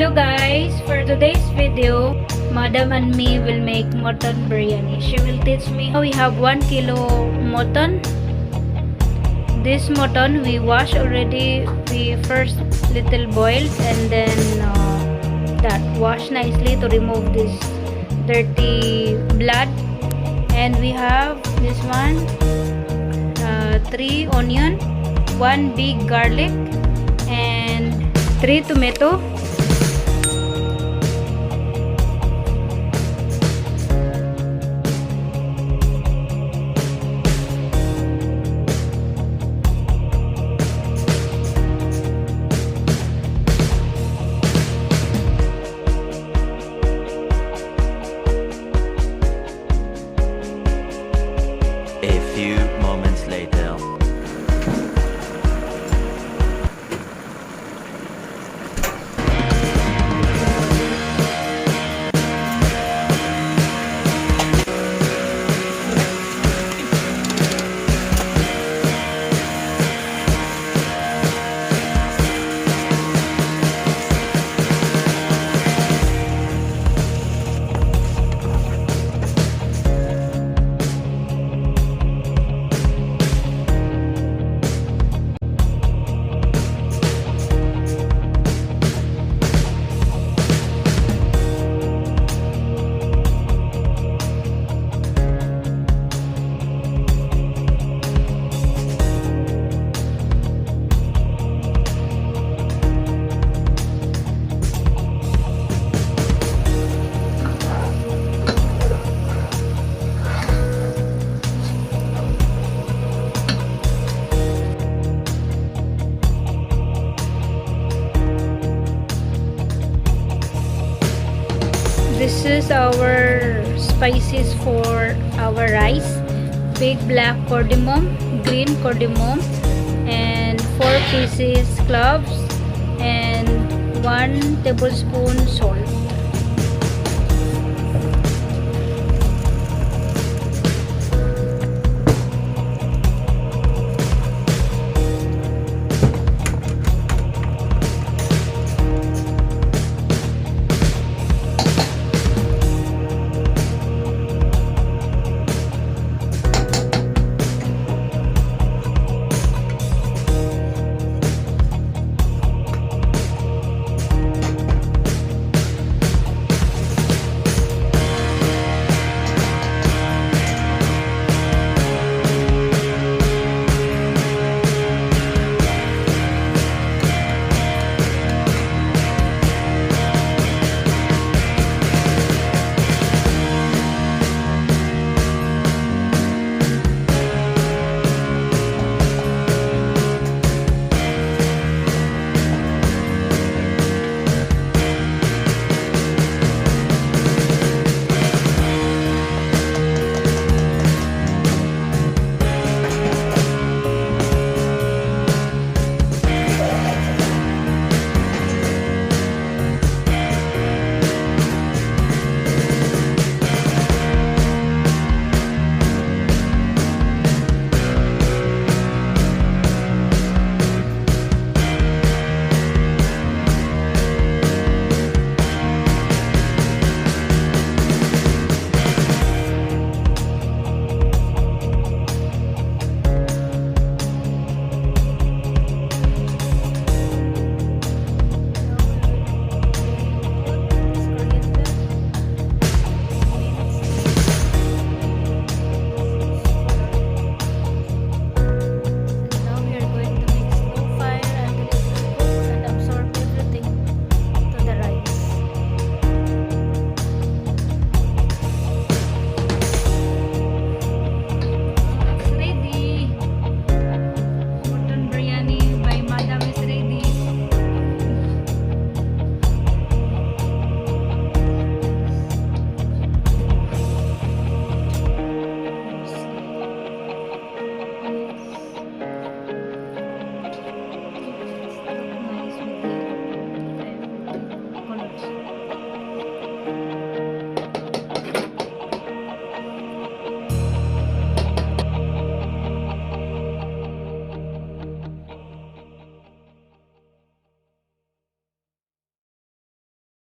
Hello guys, for today's video, Madam and me will make mutton biryani. She will teach me how. We have 1 kilo mutton. This mutton we wash already. We first little boiled and then that wash nicely to remove this dirty blood. And we have this one, 3 onion, 1 big garlic, and 3 tomato. A few moments later. This is our spices for our rice. Big black cardamom, green cardamom, and 4 pieces cloves, and 1 tablespoon salt.